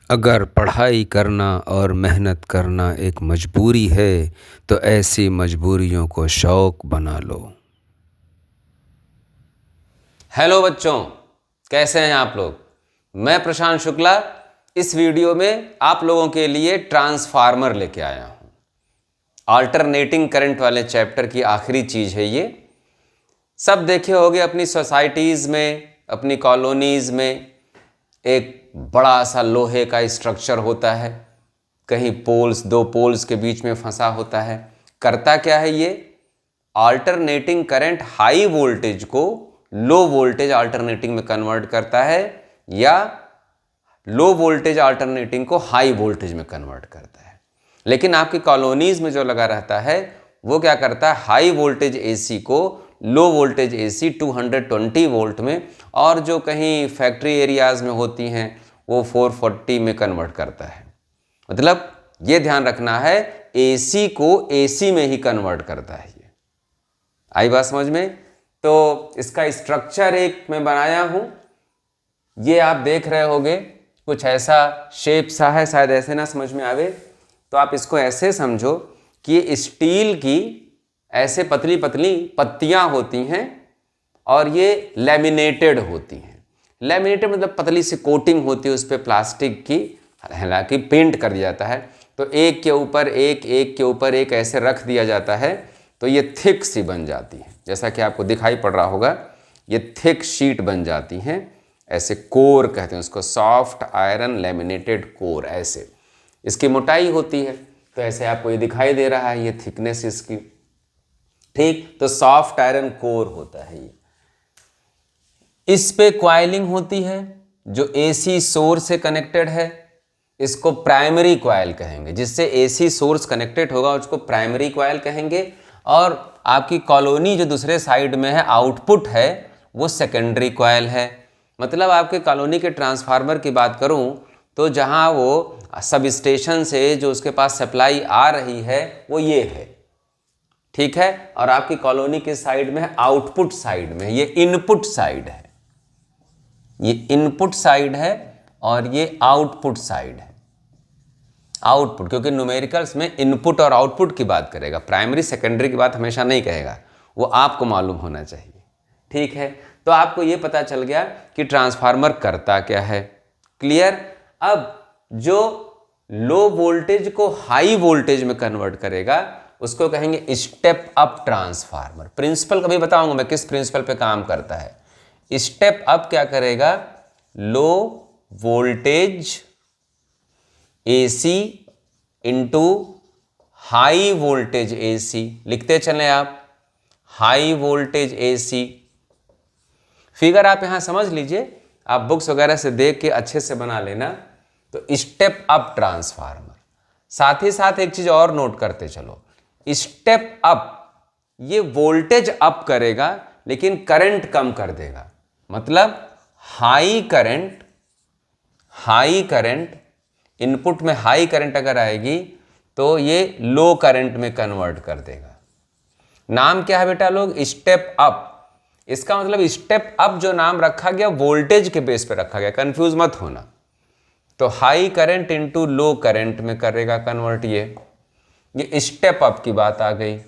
अगर पढ़ाई करना और मेहनत करना एक मजबूरी है तो ऐसी मजबूरियों को शौक बना लो। हेलो बच्चों, कैसे हैं आप लोग। मैं प्रशांत शुक्ला इस वीडियो में आप लोगों के लिए ट्रांसफार्मर लेके आया हूं। अल्टरनेटिंग करंट वाले चैप्टर की आखिरी चीज है ये। सब देखे होंगे अपनी सोसाइटीज़ में, अपनी कॉलोनीज़ में एक बड़ा सा लोहे का स्ट्रक्चर होता है, कहीं पोल्स, दो पोल्स के बीच में फंसा होता है। करता क्या है ये? अल्टरनेटिंग करंट हाई वोल्टेज को लो वोल्टेज अल्टरनेटिंग में कन्वर्ट करता है या लो वोल्टेज अल्टरनेटिंग को हाई वोल्टेज में कन्वर्ट करता है। लेकिन आपकी कॉलोनीज में जो लगा रहता है वो क्या करता है? हाई वोल्टेज एसी को लो वोल्टेज एसी 220 वोल्ट में, और जो कहीं फैक्ट्री एरियाज में होती हैं वो 440 में कन्वर्ट करता है। मतलब ये ध्यान रखना है, एसी को एसी में ही कन्वर्ट करता है। ये आई बात समझ में? तो इसका स्ट्रक्चर एक मैं बनाया हूं, ये आप देख रहे होगे, कुछ ऐसा शेप सा है, शायद ऐसे ना समझ में आवे तो आप इसको ऐसे समझो कि ये स्टील की ऐसे पतली पतली पत्तियां होती हैं और ये लेमिनेटेड होती हैं। लेमिनेटेड मतलब पतली सी कोटिंग होती है उस पर प्लास्टिक की, हालांकि पेंट कर दिया जाता है। तो एक के ऊपर एक, एक के ऊपर एक ऐसे रख दिया जाता है तो ये थिक सी बन जाती है। जैसा कि आपको दिखाई पड़ रहा होगा, ये थिक शीट बन जाती हैं। ऐसे कोर कहते हैं उसको, सॉफ्ट आयरन लेमिनेटेड कोर। ऐसे इसकी मोटाई होती है, तो ऐसे आपको ये दिखाई दे रहा है, ये थिकनेस इसकी। ठीक, तो सॉफ्ट आयरन कोर होता है ये। इस पे क्वाइलिंग होती है जो एसी सोर्स से कनेक्टेड है, इसको प्राइमरी क्वाइल कहेंगे। जिससे एसी सोर्स कनेक्टेड होगा उसको प्राइमरी क्वाइल कहेंगे। और आपकी कॉलोनी जो दूसरे साइड में है, आउटपुट है, वो सेकेंडरी क्वाइल है। मतलब आपके कॉलोनी के ट्रांसफार्मर की बात करूं तो जहां वो सब स्टेशन से जो उसके पास सप्लाई आ रही है वो ये है, ठीक है। और आपकी कॉलोनी के साइड में है, आउटपुट साइड में, ये इनपुट साइड है। ये इनपुट साइड है और ये आउटपुट साइड है। आउटपुट, क्योंकि न्यूमेरिकल्स में इनपुट और आउटपुट की बात करेगा, प्राइमरी सेकेंडरी की बात हमेशा नहीं कहेगा, वो आपको मालूम होना चाहिए, ठीक है। तो आपको ये पता चल गया कि ट्रांसफार्मर करता क्या है, क्लियर। अब जो लो वोल्टेज को हाई वोल्टेज में कन्वर्ट करेगा उसको कहेंगे स्टेप अप ट्रांसफार्मर। प्रिंसिपल कभी बताऊंगा मैं किस प्रिंसिपल पे काम करता है। स्टेप अप क्या करेगा? Low voltage AC into high voltage AC, लिखते चलें आप, हाई वोल्टेज एसी। फिगर आप यहां समझ लीजिए, आप बुक्स वगैरह से देख के अच्छे से बना लेना। तो स्टेप अप ट्रांसफार्मर। साथ ही साथ एक चीज और नोट करते चलो, स्टेप अप ये वोल्टेज अप करेगा लेकिन करंट कम कर देगा। मतलब high current, high current input में हाई करंट अगर आएगी तो ये लो करंट में कन्वर्ट कर देगा। नाम क्या है बेटा लोग? Step up. इसका मतलब स्टेप अप जो नाम रखा गया वोल्टेज के बेस पे रखा गया, कंफ्यूज मत होना। तो हाई करंट इंटू लो करंट में करेगा कन्वर्ट। ये स्टेप अप की बात आ गई।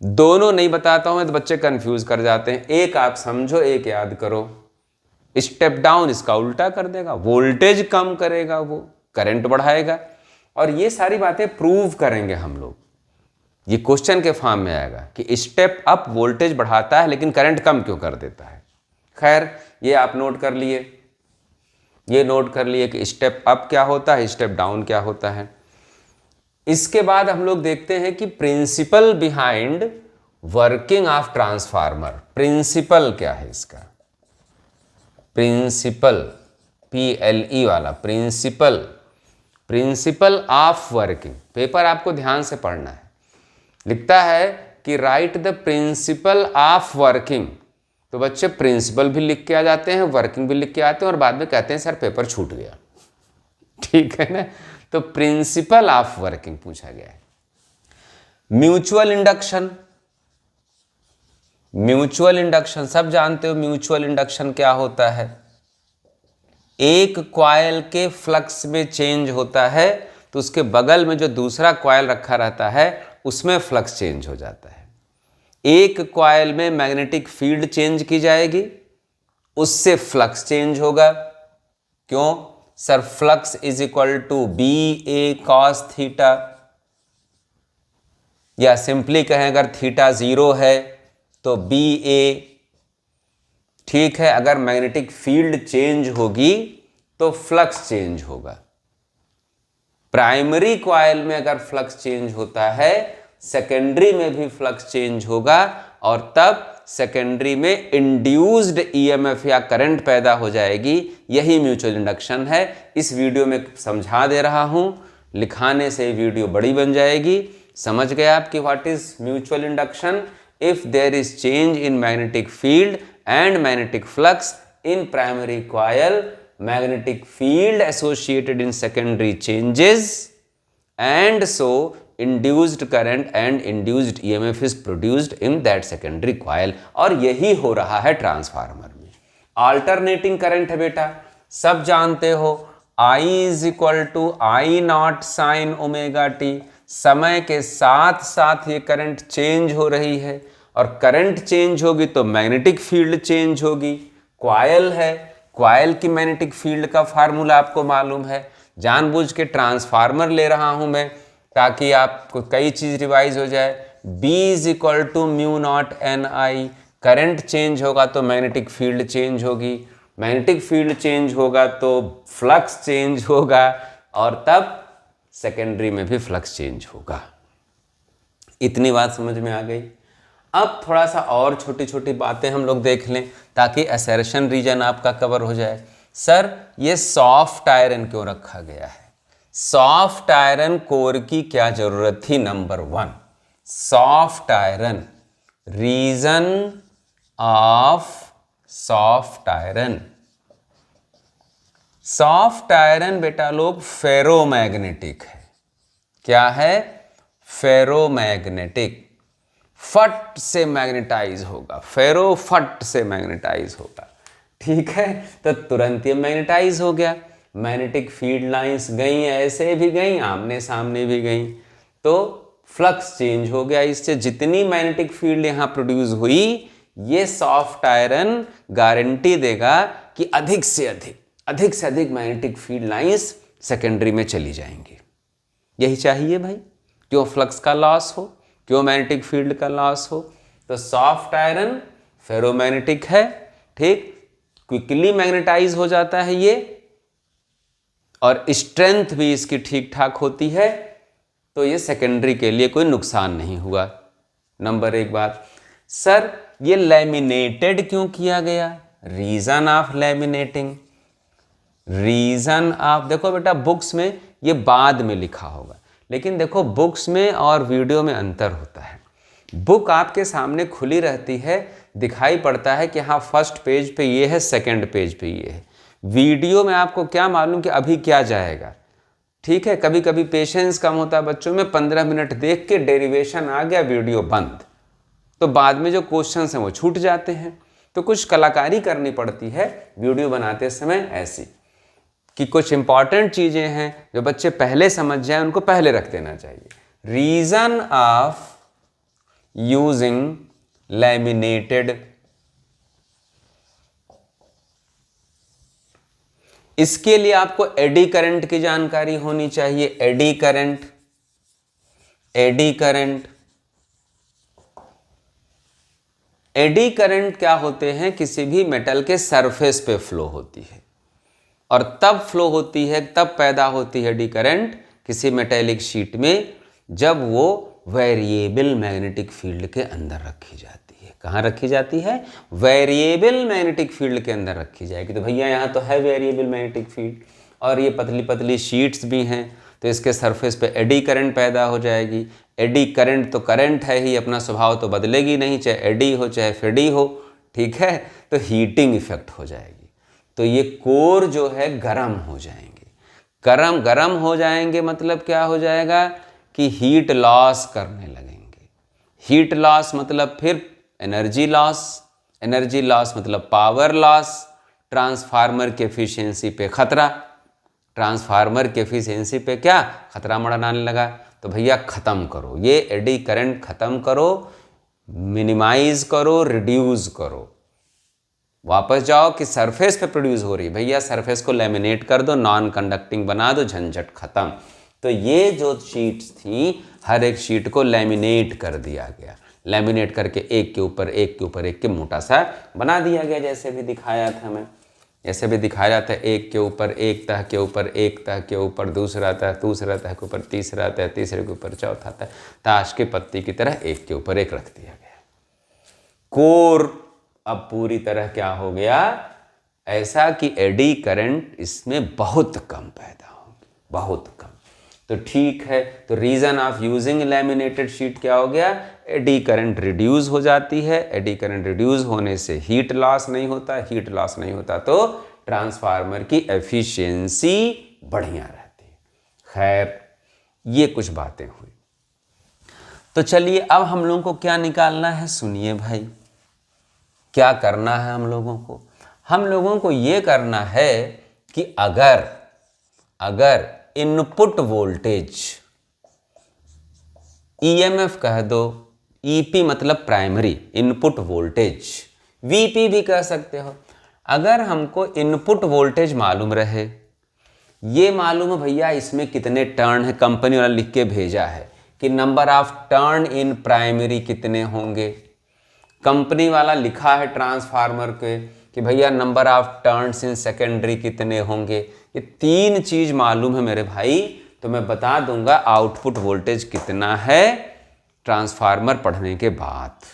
दोनों नहीं बताता हूं तो बच्चे कंफ्यूज कर जाते हैं, एक आप समझो एक याद करो। स्टेप डाउन इसका उल्टा कर देगा, वोल्टेज कम करेगा, वो करंट बढ़ाएगा। और ये सारी बातें प्रूव करेंगे हम लोग, ये क्वेश्चन के फॉर्म में आएगा कि स्टेप अप वोल्टेज बढ़ाता है लेकिन करंट कम क्यों कर देता है। खैर, ये आप नोट कर लिए, ये नोट कर लिए कि स्टेप अप क्या होता है, स्टेप डाउन क्या होता है। इसके बाद हम लोग देखते हैं कि principle behind working of transformer. Principle क्या है इसका? प्रिंसिपल, PLE वाला principle, principle of working. Paper आपको ध्यान से पढ़ना है। लिखता है कि write the principle of working, तो बच्चे प्रिंसिपल भी लिख के आ जाते हैं, वर्किंग भी लिख के आते हैं और बाद में कहते हैं सर पेपर छूट गया, ठीक है ना। तो प्रिंसिपल ऑफ वर्किंग पूछा गया है। म्यूचुअल इंडक्शन, म्यूचुअल इंडक्शन सब जानते हो, म्यूचुअल इंडक्शन क्या होता है? एक कॉइल के फ्लक्स में चेंज होता है तो उसके बगल में जो दूसरा कॉइल रखा रहता है उसमें फ्लक्स चेंज हो जाता है। एक कॉइल में मैग्नेटिक फील्ड चेंज की जाएगी, उससे फ्लक्स चेंज होगा। क्यों sir? Flux is equal to B A cos theta, या सिंपली कहें अगर थीटा 0 है तो बी ए। ठीक है, अगर मैग्नेटिक फील्ड चेंज होगी तो फ्लक्स चेंज होगा। प्राइमरी कॉइल में अगर फ्लक्स चेंज होता है, सेकेंडरी में भी फ्लक्स चेंज होगा, और तब सेकेंडरी में इंड्यूस्ड ईएमएफ या करंट पैदा हो जाएगी। यही म्यूचुअल इंडक्शन है। इस वीडियो में समझा दे रहा हूं, लिखाने से वीडियो बड़ी बन जाएगी। समझ गए आप कि what is mutual induction? If there is change in magnetic field and magnetic flux in primary coil, magnetic field associated in secondary changes, and so induced current and induced EMF is produced in that secondary coil। और यही हो रहा है transformer में। Alternating current है बेटा, सब जानते हो, I is equal to I naught sine omega t. समय के साथ साथ ये करंट चेंज हो रही है, और करंट चेंज होगी तो मैग्नेटिक फील्ड चेंज होगी। कॉइल है, कॉइल की मैग्नेटिक फील्ड का फार्मूला आपको मालूम है। जानबूझ के ट्रांसफार्मर ले रहा हूं मैं ताकि आपको कई चीज रिवाइज हो जाए। B is equal to mu naught n I. Current change होगा तो मैग्नेटिक फील्ड चेंज होगी, मैग्नेटिक फील्ड चेंज होगा तो फ्लक्स चेंज होगा, और तब सेकेंडरी में भी फ्लक्स चेंज होगा। इतनी बात समझ में आ गई। अब थोड़ा सा और छोटी छोटी बातें हम लोग देख लें ताकि असर्शन रीजन आपका कवर हो जाए। सर ये सॉफ्ट आयरन क्यों रखा गया है? सॉफ्ट आयरन कोर की क्या जरूरत थी? Number 1, soft iron. Reason of soft iron, soft iron बेटा लोग फेरोमैग्नेटिक है। क्या है? फेरोमैग्नेटिक। फट से मैग्नेटाइज होगा, फेरो फट से मैग्नेटाइज होगा। ठीक है, तो तुरंत ये मैग्नेटाइज हो गया। मैग्नेटिक फील्ड लाइंस गई, ऐसे भी गई, आमने सामने भी गई, तो फ्लक्स चेंज हो गया। इससे जितनी मैग्नेटिक फील्ड यहाँ प्रोड्यूस हुई, ये सॉफ्ट आयरन गारंटी देगा कि अधिक से अधिक मैग्नेटिक फील्ड लाइंस सेकेंडरी में चली जाएंगी। यही चाहिए भाई, क्यों फ्लक्स का लॉस हो, क्यों मैग्नेटिक फील्ड का लॉस हो। तो सॉफ्ट आयरन फेरोमैग्नेटिक है, ठीक, क्विकली मैग्नेटाइज हो जाता है ये, और स्ट्रेंथ भी इसकी ठीक ठाक होती है, तो ये सेकेंडरी के लिए कोई नुकसान नहीं हुआ। नंबर 1 बात। सर ये लैमिनेटेड क्यों किया गया? Reason of laminating, reason of, देखो बेटा बुक्स में ये बाद में लिखा होगा, लेकिन देखो बुक्स में और वीडियो में अंतर होता है। बुक आपके सामने खुली रहती है, दिखाई पड़ता है कि हाँ फर्स्ट पेज पे ये है, सेकंड पेज पे ये है। वीडियो में आपको क्या मालूम कि अभी क्या जाएगा। ठीक है, कभी कभी पेशेंस कम होता है बच्चों में, 15 मिनट देख के डेरिवेशन आ गया, वीडियो बंद, तो बाद में जो क्वेश्चन हैं वो छूट जाते हैं। तो कुछ कलाकारी करनी पड़ती है वीडियो बनाते समय ऐसी, कि कुछ इंपॉर्टेंट चीजें हैं जो बच्चे पहले समझ जाएं, उनको पहले रख देना चाहिए। रीजन ऑफ यूजिंग लैमिनेटेड, इसके लिए आपको एडी करंट की जानकारी होनी चाहिए। Eddy current, eddy current, eddy current क्या होते हैं? किसी भी मेटल के सरफेस पे फ्लो होती है, और तब फ्लो होती है, तब पैदा होती है एडी करंट किसी मेटेलिक शीट में, जब वो वेरिएबल मैग्नेटिक फील्ड के अंदर रखी जाती है। कहाँ रखी जाती है? वेरिएबल मैग्नेटिक फील्ड के अंदर रखी जाएगी। तो भैया यहाँ तो है वेरिएबल मैग्नेटिक फील्ड, और ये पतली पतली शीट्स भी हैं, तो इसके सरफेस पे एडी करंट पैदा हो जाएगी। एडी करंट तो करंट है ही, अपना स्वभाव तो बदलेगी नहीं, चाहे एडी हो चाहे फेडी हो। ठीक है, तो हीटिंग इफेक्ट हो जाएगी, तो ये कोर जो है गर्म हो जाएंगे। गर्म हो जाएंगे मतलब क्या हो जाएगा कि हीट लॉस करने लगेंगे। हीट लॉस मतलब फिर एनर्जी लॉस, एनर्जी लॉस मतलब पावर लॉस। ट्रांसफार्मर की एफिशिएंसी पे खतरा, ट्रांसफार्मर की एफिशिएंसी पे क्या खतरा मंडराने लगा। तो भैया ख़त्म करो, ये एडी करंट ख़त्म करो, मिनिमाइज करो, रिड्यूस करो। वापस जाओ कि सरफेस पे प्रोड्यूस हो रही है, भैया सरफेस को लेमिनेट कर दो, नॉन कंडक्टिंग बना दो, झंझट ख़त्म। तो ये जो शीट्स थी हर एक शीट को लेमिनेट कर दिया गया, लेमिनेट करके एक के ऊपर एक के ऊपर एक के मोटा सा बना दिया गया, जैसे भी दिखाया था मैं, जैसे भी दिखाया जाता है, एक के ऊपर एक तह के ऊपर एक तह के ऊपर दूसरा तह, दूसरा तह के ऊपर तीसरा तह, तीसरे के ऊपर चौथा तह, ताश के पत्ती की तरह एक के ऊपर एक रख दिया गया। कोर अब पूरी तरह क्या हो गया, ऐसा कि एडी करंट इसमें बहुत कम पैदा होगी, बहुत कम। तो ठीक है, तो reason of using laminated sheet क्या हो गया, एडी करंट रिड्यूस हो जाती है। एडी करंट रिड्यूस होने से हीट लॉस नहीं होता, हीट लॉस नहीं होता तो ट्रांसफार्मर की एफिशिएंसी बढ़िया रहती है। खैर ये कुछ बातें हुई। तो चलिए अब हम लोगों को क्या निकालना है, सुनिए भाई, क्या करना है हम लोगों को। हम लोगों को ये करना है कि अगर इनपुट वोल्टेज, ईएमएफ कह दो, ईपी मतलब प्राइमरी इनपुट वोल्टेज, वीपी भी कह सकते हो। अगर हमको इनपुट वोल्टेज मालूम रहे, ये मालूम है भैया इसमें कितने टर्न है, कंपनी वाला लिख के भेजा है कि number of turn in primary कितने होंगे, कंपनी वाला लिखा है ट्रांसफार्मर के कि भैया number of turns in secondary कितने होंगे। ये तीन चीज़ मालूम है मेरे भाई, तो मैं बता दूंगा आउटपुट वोल्टेज कितना है ट्रांसफार्मर पढ़ने के बाद।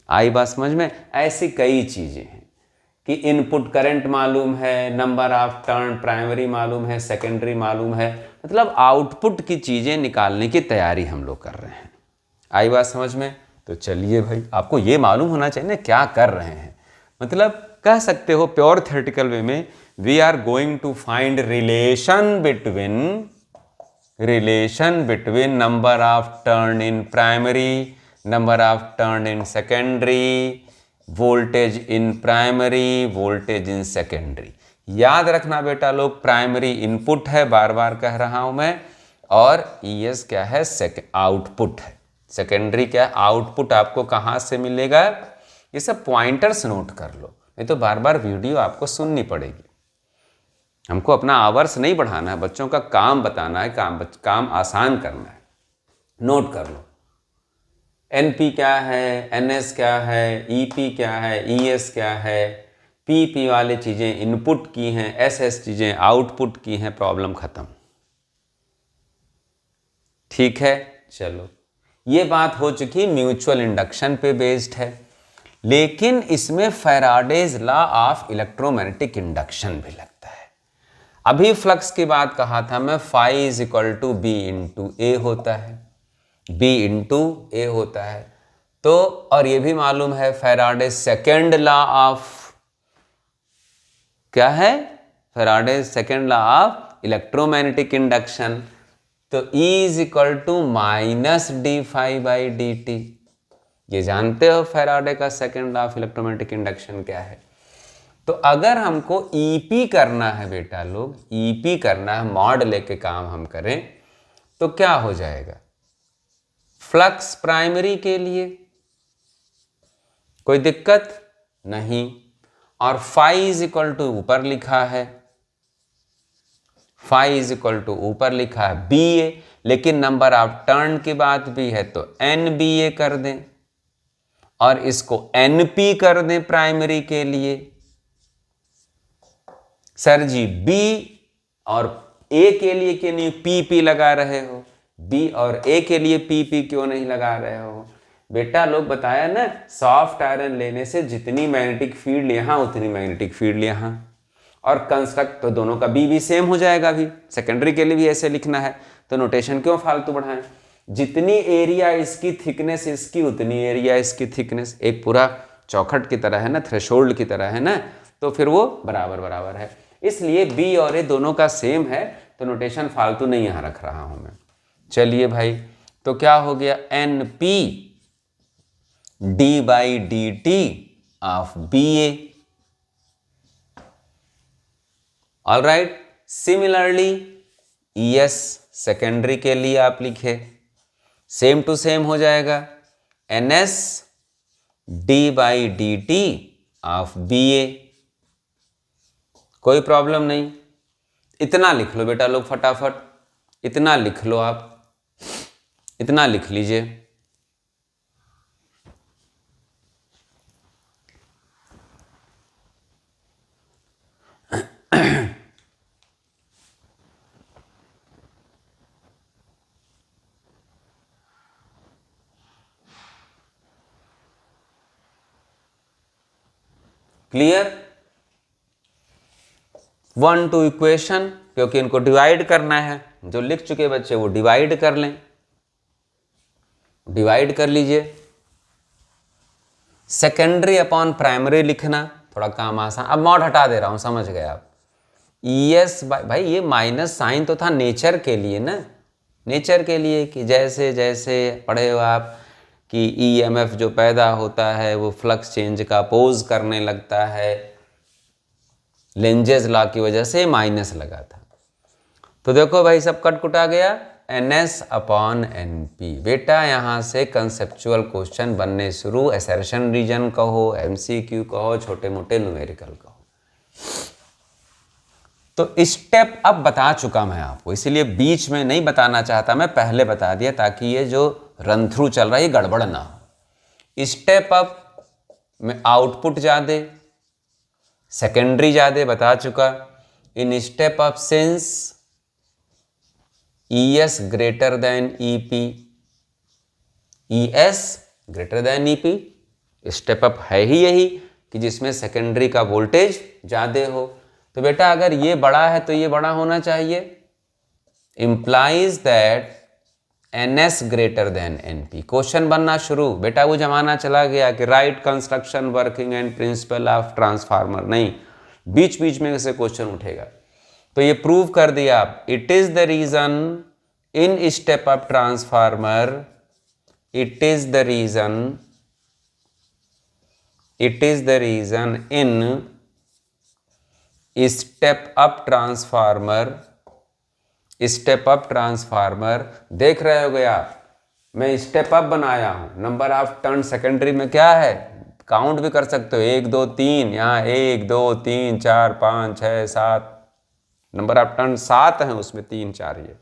आई बात समझ में। ऐसी कई चीज़ें हैं कि इनपुट करंट मालूम है, नंबर ऑफ टर्न प्राइमरी मालूम है, सेकेंडरी मालूम है, मतलब आउटपुट की चीज़ें निकालने की तैयारी हम लोग कर रहे हैं। आई बात समझ में। तो चलिए भाई, आपको ये मालूम होना चाहिए ना क्या कर रहे हैं, मतलब कह सकते हो प्योर थ्योरेटिकल वे में, we are going to find relation between number of turn in primary, number of turn in secondary, voltage in primary, voltage in secondary. याद रखना बेटा लोग, प्राइमरी इनपुट है, बार बार कह रहा हूं मैं, और ईएस क्या है, आउटपुट है। सेकेंडरी क्या है, आउटपुट आपको कहाँ से मिलेगा, ये सब पॉइंटर्स नोट कर लो, नहीं तो बार बार वीडियो आपको सुननी पड़ेगी। हमको अपना आवर्स नहीं बढ़ाना है, बच्चों का काम बताना है, काम आसान करना है। नोट कर लो, एनपी क्या है, एनएस क्या है, ईपी क्या है, ईएस क्या है, पीपी वाली चीज़ें इनपुट की हैं, एसएस चीज़ें आउटपुट की हैं, प्रॉब्लम ख़त्म। ठीक है, चलो ये बात हो चुकी, म्यूचुअल इंडक्शन पे बेस्ड है, लेकिन इसमें Faraday's law of electromagnetic induction भी लगता है। अभी फ्लक्स की बात कहा था मैं, phi is equal to B into A होता है, बी इंटू ए होता है। तो और ये भी मालूम है फैराडेज सेकेंड लॉ ऑफ, क्या है, Faraday's second law of electromagnetic induction. तो E is equal to minus d phi by d t. ये जानते हो फैराडे का second law of electromagnetic induction क्या है। तो अगर हमको ईपी करना है बेटा लोग, ईपी करना है, मॉड लेके काम हम करें, तो क्या हो जाएगा, फ्लक्स प्राइमरी के लिए कोई दिक्कत नहीं, और फाई इज इक्वल टू ऊपर लिखा है, फाई इज इक्वल टू ऊपर लिखा है बी ए, लेकिन नंबर ऑफ टर्न की बात भी है तो एन बी ए कर दें, और इसको एन पी कर दें प्राइमरी के लिए। सर जी बी और ए के लिए क्यों नहीं पी पी लगा रहे हो, बी और ए के लिए पी पी क्यों नहीं लगा रहे हो। बेटा लोग बताया ना, सॉफ्ट आयरन लेने से जितनी मैग्नेटिक फील्ड यहाँ उतनी मैग्नेटिक फील्ड यहाँ, और कंस्ट्रक्ट तो दोनों का बी भी सेम हो जाएगा। भी सेकेंडरी के लिए भी ऐसे लिखना है, तो नोटेशन क्यों फालतू बढ़ाएं। जितनी एरिया इसकी थिकनेस इसकी, उतनी एरिया इसकी थिकनेस, एक पूरा चौखट की तरह है ना, थ्रेशोल्ड की तरह है ना, तो फिर वो बराबर बराबर है। इसलिए बी और ए दोनों का सेम है, तो नोटेशन फालतू नहीं यहाँ रख रहा हूँ मैं। चलिए भाई, तो क्या हो गया, N P d by d t of B A, all right. Similarly ES secondary के लिए आप लिखे, सेम टू सेम हो जाएगा, NS d/dt ऑफ BA। कोई प्रॉब्लम नहीं, इतना लिख लो बेटा लोग फटाफट, इतना लिख लो आप, इतना लिख लीजिए। क्लियर? 1 2 इक्वेशन, क्योंकि इनको डिवाइड करना है, जो लिख चुके बच्चे वो डिवाइड कर लें, डिवाइड कर लीजिए। सेकेंडरी अपॉन प्राइमरी लिखना थोड़ा काम आसान, अब मॉड हटा दे रहा हूं, समझ गए आप। ES भाई ये माइनस साइन तो था नेचर के लिए ना, नेचर के लिए कि जैसे जैसे पढ़े हो आप कि EMF जो पैदा होता है वो फ्लक्स चेंज का अपोज करने लगता है, लेंजेस लॉ की वजह से माइनस लगा था। तो देखो भाई सब कट कुटा गया, NS अपॉन NP। बेटा यहाँ से कंसेप्चुअल क्वेश्चन बनने शुरू, असर्शन रीजन कहो, MCQ कहो, छोटे मोटे न्यूमेरिकल कहो। तो स्टेप अब बता चुका मैं आपको, इसीलिए बीच में नहीं बताना चाहता, मैं पहले बता दिया ताकि ये जो रन थ्रू चल रहा है ये गड़बड़ ना हो। स्टेप अप में आउटपुट ज़्यादा, सेकेंडरी ज़्यादा बता चुका। इन step up since ES greater than EP, ES greater than EP, step up है ही यही कि जिसमें सेकेंडरी का वोल्टेज ज़्यादा हो। तो बेटा अगर ये बड़ा है तो ये बड़ा होना चाहिए, implies that NS greater than NP। Question बनना शुरू, बेटा वो जमाना चला गया कि right construction working and principle of transformer, नहीं, बीच बीच में से क्वेश्चन उठेगा। तो ये प्रूव कर दिया आप, it is the reason in step up transformer, it is the reason in step up transformer, देख रहे हो गया मैं स्टेप अप बनाया हूं, नंबर ऑफ टर्न सेकेंडरी में क्या है, काउंट भी कर सकते हो, 1 2 3, यहाँ 1 2 3 4 5 6 7, नंबर ऑफ टर्न 7 है उसमें 3 4 ये।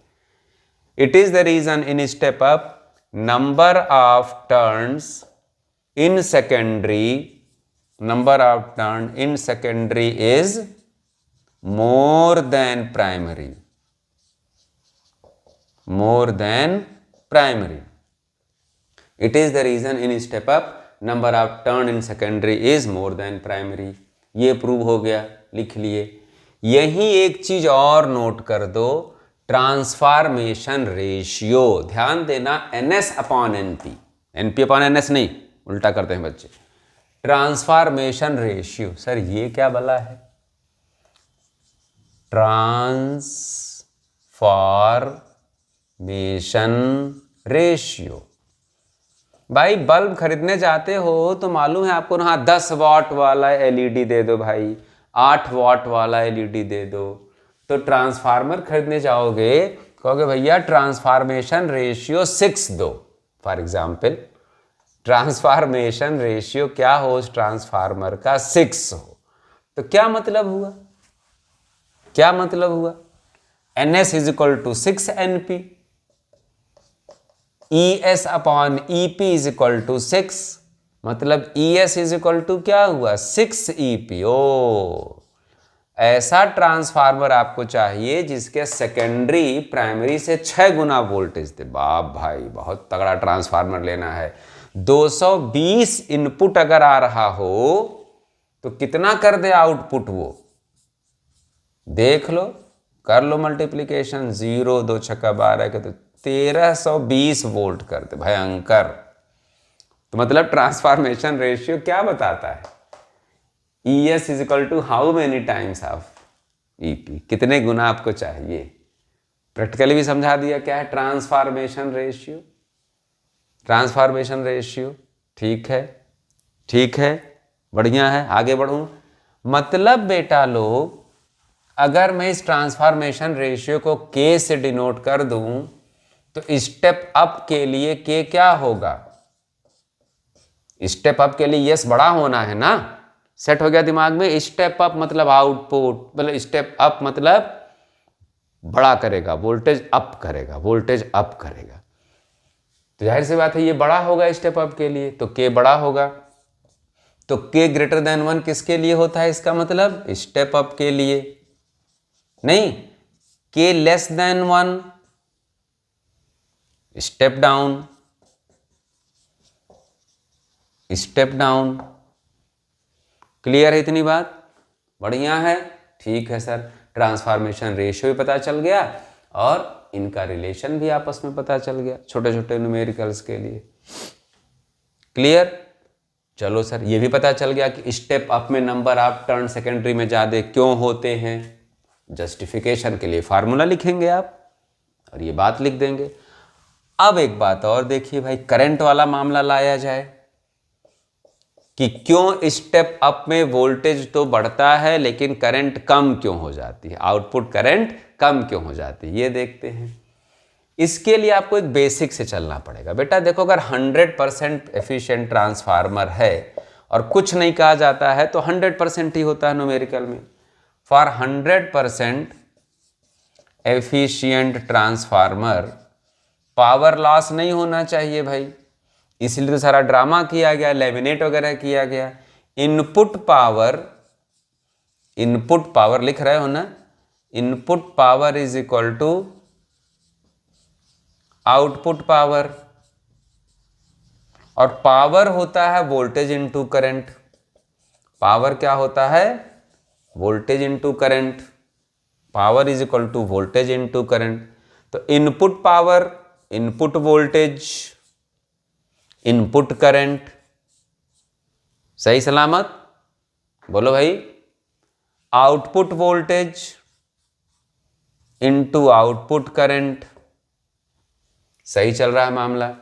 It is the reason in step up number of turns in secondary, number of turn in secondary is more than primary, more than primary. It is the reason in step up number of turn in secondary is more than primary. ये prove हो गया, लिख लिए। यही एक चीज और note कर दो, ट्रांसफॉर्मेशन रेशियो, ध्यान देना, NS upon NP, NP upon NS नहीं, उल्टा करते हैं बच्चे। ट्रांसफॉर्मेशन रेशियो, सर ये क्या बला है, ट्रांसफॉर्मेशन रेशियो। भाई बल्ब खरीदने जाते हो तो मालूम है आपको, हाँ 10 वाट वाला LED दे दो भाई, 8 वाट वाला LED दे दो। तो ट्रांसफार्मर खरीदने जाओगे, कहोगे भैया ट्रांसफॉर्मेशन रेशियो 6 दो, फॉर एग्जाम्पल ट्रांसफॉर्मेशन रेशियो क्या हो उस ट्रांसफार्मर का, 6 हो। तो क्या मतलब हुआ, क्या मतलब हुआ, NS is equal to 6 NP, ES upon EP is equal to 6, मतलब ES इज इक्वल टू क्या हुआ, 6 EP। ओ, ऐसा ट्रांसफार्मर आपको चाहिए जिसके सेकेंडरी प्राइमरी से 6 गुना वोल्टेज दे। बाप भाई बहुत तगड़ा ट्रांसफार्मर लेना है। 220 इनपुट अगर आ रहा हो तो कितना कर दे आउटपुट, वो देख लो, कर लो मल्टीप्लीकेशन, 0 2 छक्का 12 के तो 1320 वोल्ट कर दे, भयंकर। तो मतलब ट्रांसफॉर्मेशन रेशियो क्या बताता है, ES is equal to how many times of EP, कितने गुना आपको चाहिए। प्रैक्टिकली भी समझा दिया क्या है ट्रांसफॉर्मेशन रेशियो, ट्रांसफॉर्मेशन रेशियो। ठीक है, ठीक है, बढ़िया है, आगे बढ़ूं। मतलब बेटा लोग अगर मैं इस ट्रांसफॉर्मेशन रेशियो को K से डिनोट कर दूं तो स्टेप अप के लिए K क्या होगा? स्टेप अप के लिए यस बड़ा होना है ना। सेट हो गया दिमाग में। स्टेप अप मतलब आउटपुट, मतलब स्टेप अप मतलब बड़ा करेगा, वोल्टेज अप करेगा, वोल्टेज अप करेगा। तो जाहिर सी बात है ये बड़ा होगा स्टेप अप के लिए, तो K बड़ा होगा। तो K ग्रेटर देन 1 किसके लिए होता है? इसका मतलब स्टेप अप के लिए। नहीं, K less than 1 step down, step down. Clear है इतनी बात? बढ़िया है, ठीक है सर। ट्रांसफॉर्मेशन रेशियो भी पता चल गया और इनका रिलेशन भी आपस में पता चल गया छोटे छोटे न्यूमेरिकल्स के लिए। क्लियर? चलो सर, ये भी पता चल गया कि स्टेप अप में नंबर ऑफ टर्न सेकेंडरी में ज़्यादा क्यों होते हैं। जस्टिफिकेशन के लिए फार्मूला लिखेंगे आप और ये बात लिख देंगे। अब एक बात और देखिए भाई, करंट वाला मामला लाया जाए कि क्यों स्टेप अप में वोल्टेज तो बढ़ता है लेकिन करंट कम क्यों हो जाती है, आउटपुट करंट कम क्यों हो जाती है, ये देखते हैं। इसके लिए आपको एक बेसिक से चलना पड़ेगा। बेटा देखो, अगर 100% एफिशिएंट ट्रांसफार्मर है और कुछ नहीं कहा जाता है तो 100% ही होता है न्यूमेरिकल में। For 100% efficient transformer power loss नहीं होना चाहिए भाई, इसलिए तो सारा ड्रामा किया गया, लेमिनेट वगैरह किया गया। इनपुट पावर लिख रहे हो ना, input power is equal to output power, और पावर होता है वोल्टेज इनटू करंट। पावर क्या होता है? Voltage into current. Power is equal to voltage into current. तो input power, input voltage, input current, सही सलामत बोलो भाई। Output voltage into output current. सही चल रहा है मामला?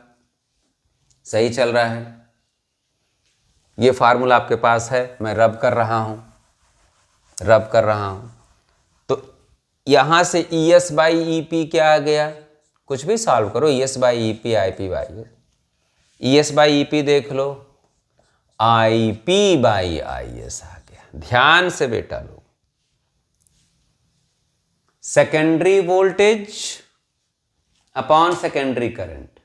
सही चल रहा है। ये फार्मूला आपके पास है, मैं रब कर रहा हूं, रब कर रहा हूं। तो यहां से ES बाई EP क्या आ गया? कुछ भी सॉल्व करो, ES by EP, IP by ES by EP देख लो, IP बाई IS आ गया। ध्यान से बेटा लोग, secondary voltage upon secondary current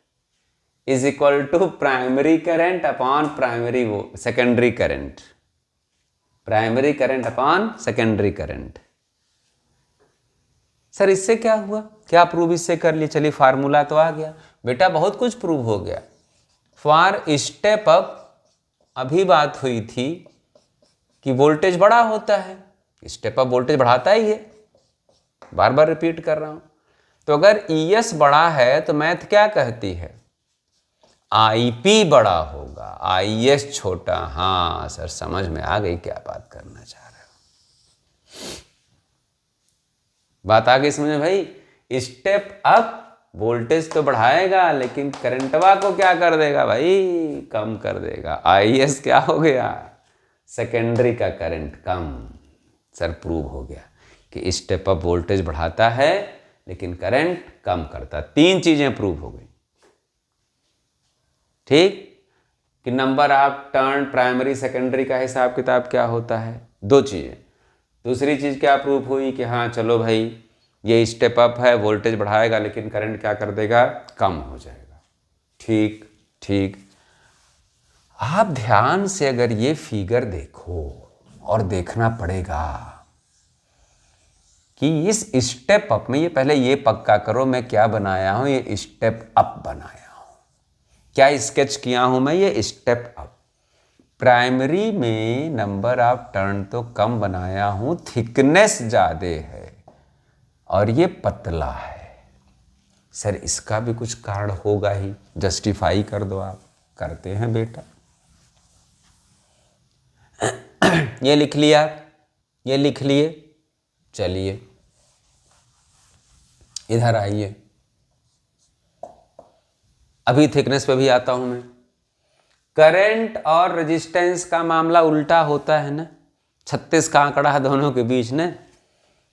is equal to primary current upon secondary current, primary current upon secondary current. Sir इससे क्या हुआ, क्या प्रूव इससे कर लिए? चलिए फार्मूला तो आ गया बेटा, बहुत कुछ प्रूव हो गया। फॉर स्टेप अप अभी बात हुई थी कि वोल्टेज बड़ा होता है, स्टेप अप वोल्टेज बढ़ाता ही है, बार बार रिपीट कर रहा हूं। तो अगर ES बड़ा है तो मैथ क्या कहती है? IP बड़ा होगा, IS छोटा। हाँ सर समझ में आ गई क्या बात करना चाह रहे हो, बात आ गई समझ में भाई। स्टेप अप वोल्टेज तो बढ़ाएगा लेकिन करंटवा को क्या कर देगा भाई? कम कर देगा। IS क्या हो गया? सेकेंडरी का करंट कम। सर प्रूव हो गया कि स्टेप अप वोल्टेज बढ़ाता है लेकिन करंट कम करता। 3 चीजें प्रूव हो गई, ठीक। कि number of turn primary secondary का हिसाब किताब क्या होता है, 2 चीजें। दूसरी चीज क्या प्रूव हुई कि हाँ चलो भाई ये स्टेप अप है, वोल्टेज बढ़ाएगा लेकिन करंट क्या कर देगा? कम हो जाएगा। ठीक ठीक। आप ध्यान से अगर ये फिगर देखो, और देखना पड़ेगा कि इस स्टेप अप में, ये पहले ये पक्का करो मैं क्या बनाया हूं, ये स्टेप अप बनाया हूं। क्या स्केच किया हूं मैं? ये स्टेप अप। प्राइमरी में नंबर ऑफ टर्न तो कम बनाया हूं, थिकनेस ज्यादा है और ये पतला है। सर इसका भी कुछ कारण होगा ही, जस्टिफाई कर दो आप। करते हैं बेटा। ये लिख लिया, ये लिख लिए। चलिए इधर आइए, अभी थिकनेस पे भी आता हूं मैं। करंट और रेजिस्टेंस का मामला उल्टा होता है ना, 36 का आंकड़ा है दोनों के बीच ना।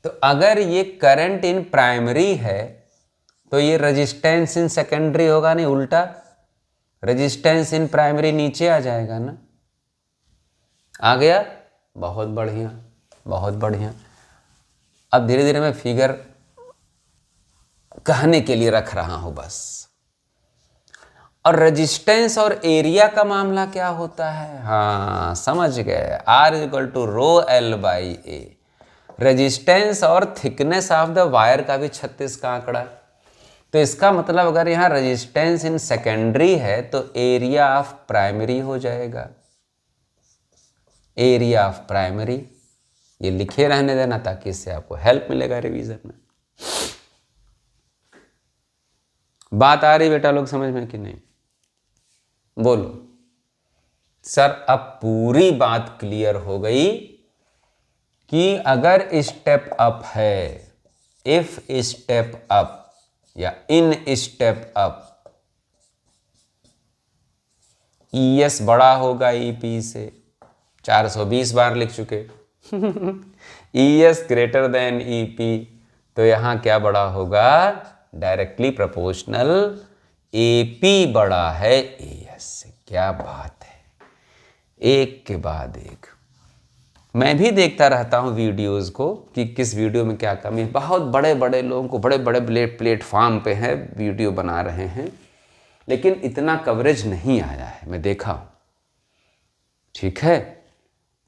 तो अगर ये करंट इन प्राइमरी है तो ये रेजिस्टेंस इन सेकेंडरी होगा नहीं, उल्टा रेजिस्टेंस इन प्राइमरी नीचे आ जाएगा ना। आ गया? बहुत बढ़िया, बहुत बढ़िया। अब धीरे धीरे मैं फिगर कहने के लिए रख रहा हूं बस। और रेजिस्टेंस और एरिया का मामला क्या होता है? हाँ समझ गए, R = ρL/A। रेजिस्टेंस और थिकनेस ऑफ द वायर का भी 36 का आंकड़ा। तो इसका मतलब अगर यहाँ रेजिस्टेंस इन सेकेंडरी है तो एरिया ऑफ प्राइमरी हो जाएगा। एरिया ऑफ प्राइमरी, ये लिखे रहने देना ताकि इससे आपको हेल्प मिलेगा रिवीजन में। बात आ रही बेटा लोग समझ में कि नहीं? बोलो सर। अब पूरी बात क्लियर हो गई कि अगर स्टेप अप है, इफ स्टेप अप या इन स्टेप अप, ES बड़ा होगा EP से, 420 बार लिख चुके। ES ग्रेटर देन EP, तो यहां क्या बड़ा होगा? डायरेक्टली प्रोपोर्शनल AP बड़ा है ES से। क्या बात है, एक के बाद एक। मैं भी देखता रहता हूँ वीडियोस को कि किस वीडियो में क्या कमी है। बहुत बड़े बड़े लोगों को बड़े बड़े प्लेटफॉर्म पे है वीडियो बना रहे हैं, लेकिन इतना कवरेज नहीं आया है, मैं देखा हूँ। ठीक है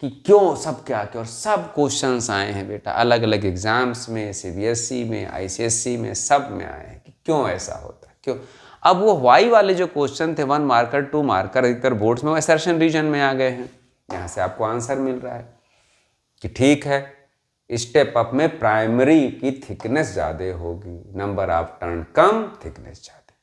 कि क्यों सब क्या क्या, और सब क्वेश्चंस आए हैं बेटा अलग अलग एग्जाम्स में, CBSE में, ICSE में, सब में आए हैं कि क्यों ऐसा होता है, क्यों। अब वो वाई वाले जो क्वेश्चन थे 1 मार्कर 2 मार्कर अधिकतर बोर्ड्स में वो असर्शन रीजन में आ गए हैं। यहाँ से आपको आंसर मिल रहा है कि ठीक है, स्टेप अप में प्राइमरी की थिकनेस ज़्यादा होगी, नंबर ऑफ टर्न कम, थिकनेस ज़्यादा।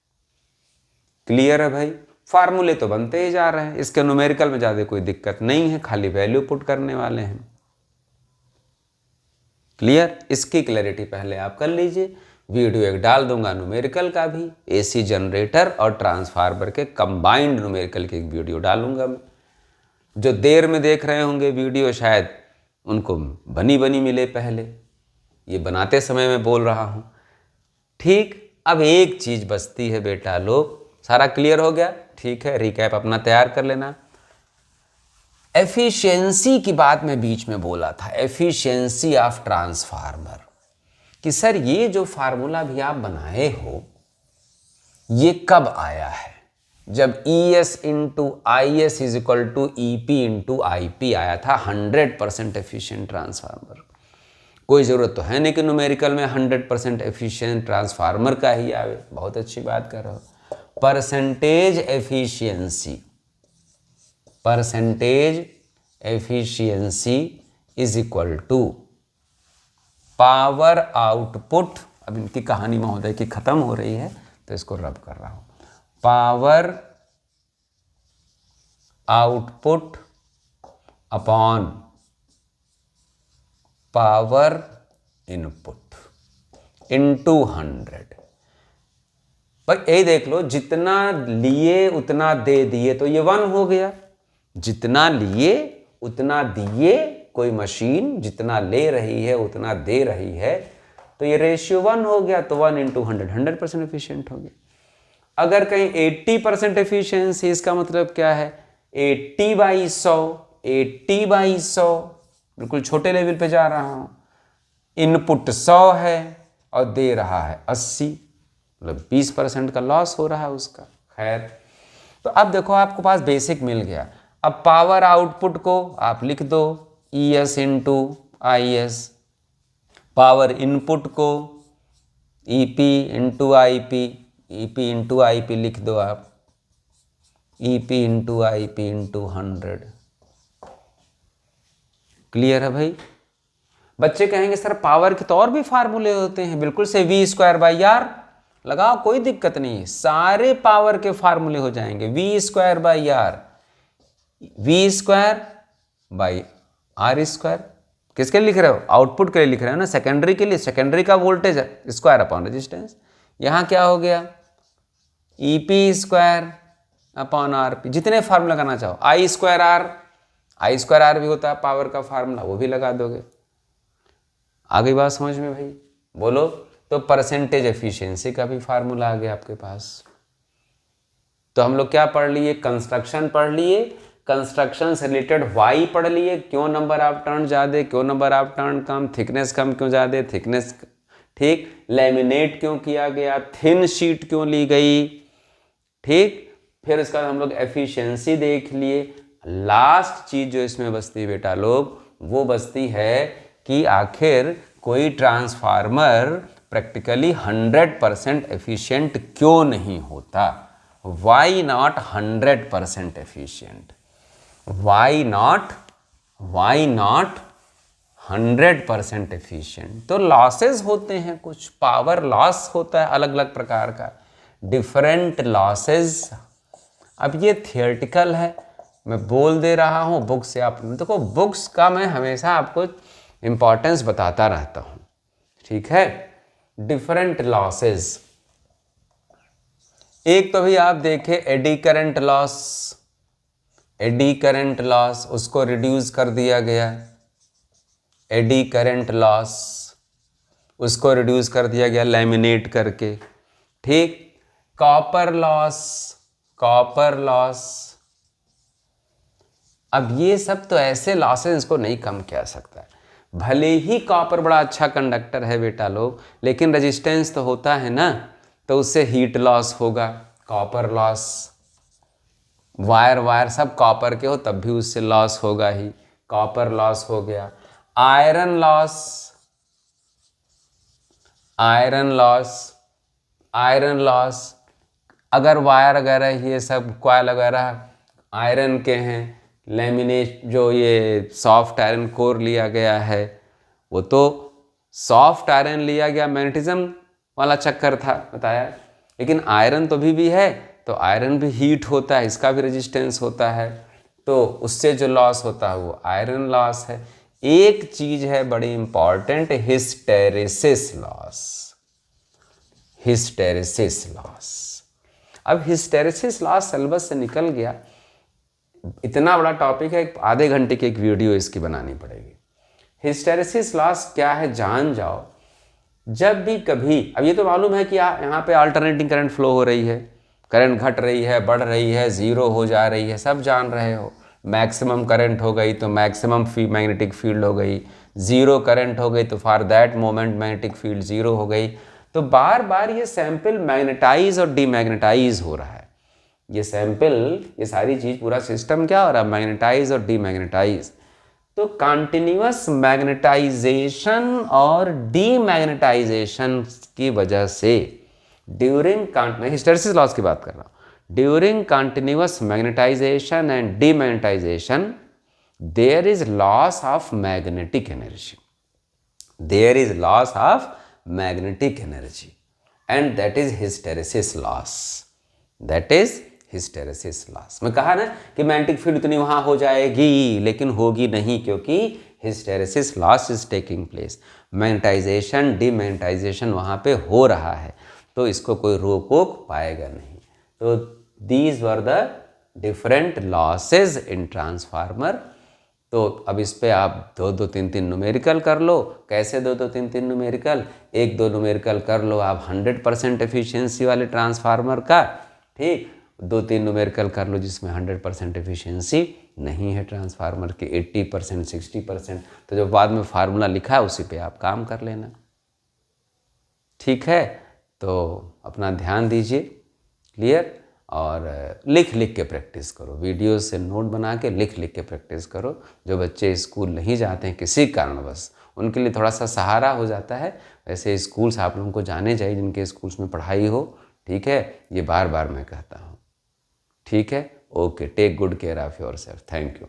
क्लियर है भाई? फार्मूले तो बनते ही जा रहे हैं, इसके न्यूमेरिकल में ज़्यादा कोई दिक्कत नहीं है, खाली वैल्यू पुट करने वाले हैं। क्लियर? इसकी क्लैरिटी पहले आप कर लीजिए। वीडियो एक डाल दूंगा न्यूमेरिकल का भी, AC जनरेटर और ट्रांसफार्मर के कंबाइंड न्यूमेरिकल की एक वीडियो डालूंगा मैं। जो देर में देख रहे होंगे वीडियो शायद उनको बनी बनी मिले पहले, ये बनाते समय मैं बोल रहा हूँ। ठीक, अब एक चीज़ बचती है बेटा लोग। सारा क्लियर हो गया? ठीक है, रिकैप अपना तैयार कर लेना। एफिशिएंसी की बात मैं बीच में बोला था, एफिशिएंसी ऑफ ट्रांसफार्मर, कि सर ये जो फार्मूला भी आप बनाए हो ये कब आया है? जब ES × IS = EP × IP आया था 100% एफिशिएंट ट्रांसफार्मर। कोई ज़रूरत तो है नहीं कि न्यूमेरिकल में 100% एफिशिएंट ट्रांसफार्मर का ही आवे। बहुत अच्छी बात कर रहे हो। Percentage efficiency, percentage efficiency = power output. अब इनकी कहानी महोदय की खत्म हो रही है तो इसको रब कर रहा हूं। Power output upon power input × 100। पर यही देख लो, जितना लिए उतना दे दिए, तो ये 1 हो गया। जितना लिए उतना दिए, कोई मशीन जितना ले रही है उतना दे रही है, तो ये रेशियो 1 हो गया। तो 1 × 100, 100% एफिशिएंट हो गया। अगर कहीं 80% एफिशिएंसी, इसका मतलब क्या है? 80/100, 80/100, बिल्कुल छोटे लेवल पे जा रहा हूं। इनपुट 100 है और दे रहा है 80, मतलब 20% का लॉस हो रहा है उसका। खैर, तो अब देखो आपको पास बेसिक मिल गया। अब पावर आउटपुट को आप लिख दो ES × IS, पावर इनपुट को EP × IP, EP × IP लिख दो आप, EP × IP × 100। क्लियर है भाई? बच्चे कहेंगे सर पावर के तो और भी फार्मूले होते हैं। बिल्कुल से V²/R लगाओ, कोई दिक्कत नहीं है, सारे पावर के फार्मूले हो जाएंगे। V²/R, V²/R²। किसके लिए लिख रहे हो? आउटपुट के लिए लिख रहे हो ना, सेकेंडरी के लिए। सेकेंडरी का वोल्टेज स्क्वायर अपॉन रेजिस्टेंस। यहाँ क्या हो गया? EP² जितने फार्मूला लगाना चाहो, I²R भी होता है पावर का फार्मूला, वो भी लगा दोगे। आ गई बात समझ में भाई? बोलो। तो परसेंटेज एफिशिएंसी का भी फार्मूला आ गया आपके पास। तो हम लोग क्या पढ़ लिए? कंस्ट्रक्शन पढ़ लिए, कंस्ट्रक्शन से रिलेटेड वाई पढ़ लिए, क्यों नंबर ऑफ टर्न ज़्यादा, क्यों नंबर ऑफ टर्न कम, थिकनेस कम क्यों ज़्यादा, थिकनेस ठीक, लेमिनेट क्यों किया गया, थिन शीट क्यों ली गई, ठीक। फिर उसका हम लोग एफिशिएंसी देख लिए। लास्ट चीज जो इसमें बचती है बेटा लोग, वो बचती है कि आखिर कोई ट्रांसफार्मर प्रैक्टिकली 100% एफिशिएंट क्यों नहीं होता? Why not 100% efficient? Why not 100% efficient? तो लॉसेस होते हैं, कुछ पावर लॉस होता है अलग अलग प्रकार का, डिफरेंट लॉसेस। अब ये थियोरेटिकल है, मैं बोल दे रहा हूँ, बुक से आप देखो, बुक्स का मैं हमेशा आपको इंपॉर्टेंस बताता रहता हूँ, ठीक है। डिफरेंट लॉसेस, एक तो भी आप देखें eddy current loss, eddy current loss उसको रिड्यूस कर दिया गया, एडी करंट लॉस उसको रिड्यूस कर दिया गया लैमिनेट करके, ठीक। कॉपर लॉस, कॉपर लॉस, अब ये सब तो ऐसे लॉसेस इसको नहीं कम किया सकता है। भले ही कॉपर बड़ा अच्छा कंडक्टर है बेटा लोग, लेकिन रेजिस्टेंस तो होता है ना, तो उससे हीट लॉस होगा, कॉपर लॉस। वायर वायर सब कॉपर के हो तब भी उससे लॉस होगा ही, कॉपर लॉस हो गया। Iron loss, iron loss, iron loss, अगर वायर वगैरह ये सब कॉइल वगैरह आयरन के हैं, लेमिनेट जो ये सॉफ्ट आयरन कोर लिया गया है, वो तो सॉफ्ट आयरन लिया गया, मैग्नेटिज्म वाला चक्कर था बताया, लेकिन आयरन तो भी है, तो आयरन भी हीट होता है, इसका भी रेजिस्टेंस होता है, तो उससे जो लॉस होता है वो आयरन लॉस है। एक चीज है बड़ी important, hysteresis loss, hysteresis loss. अब हिस्टेरेसिस लॉस सिलेबस से निकल गया, इतना बड़ा टॉपिक है, आधे घंटे की एक वीडियो इसकी बनानी पड़ेगी। हिस्टेरेसिस लॉस क्या है जान जाओ। जब भी कभी, अब ये तो मालूम है कि यहाँ पे अल्टरनेटिंग करंट फ्लो हो रही है, करंट घट रही है, बढ़ रही है, जीरो हो जा रही है, सब जान रहे हो। मैक्सिमम करंट हो गई तो मैक्सिमम मैग्नेटिक फील्ड हो गई, जीरो करंट हो गई तो for that moment magnetic field zero हो गई। तो बार बार ये सैंपल मैग्नेटाइज और डीमैग्नेटाइज हो रहा है, ये सैंपल, ये सारी चीज, पूरा सिस्टम क्या हो रहा है, मैग्नेटाइज और डीमैग्नेटाइज। तो कंटिन्यूअस मैग्नेटाइजेशन और डीमैग्नेटाइजेशन की वजह से ड्यूरिंग, मैं हिस्टेरेसिस लॉस की बात कर रहा हूं, during continuous magnetization and demagnetization there is loss of magnetic energy, there is loss of magnetic energy, and that is hysteresis loss, that is hysteresis loss. मैं कहा ना कि मैग्नेटिक फील्ड इतनी वहां हो जाएगी, लेकिन होगी नहीं, क्योंकि hysteresis loss is taking place, magnetization demagnetization वहां पे हो रहा है, तो इसको कोई रोक वोक पाएगा नहीं। तो these were the different losses in transformer. तो अब इस पे आप 2-2-3-3 न्यूमेरिकल कर लो। कैसे 2-2-3-3 न्यूमेरिकल? 1-2 न्यूमेरिकल कर लो आप 100% एफिशिएंसी वाले ट्रांसफार्मर का, ठीक। 2-3 न्यूमेरिकल कर लो जिसमें 100% एफिशिएंसी नहीं है ट्रांसफार्मर की, 80% 60%। तो जो बाद में फार्मूला लिखा है उसी पे आप काम कर लेना, ठीक है। तो अपना ध्यान दीजिए, क्लियर, और लिख लिख के प्रैक्टिस करो, वीडियो से नोट बना के लिख लिख के प्रैक्टिस करो। जो बच्चे स्कूल नहीं जाते हैं किसी कारणवश, उनके लिए थोड़ा सा सहारा हो जाता है। वैसे स्कूल्स आप लोगों को जाने चाहिए जिनके स्कूल्स में पढ़ाई हो, ठीक है, ये बार बार मैं कहता हूँ, ठीक है। Okay, take good care of yourself, thank you.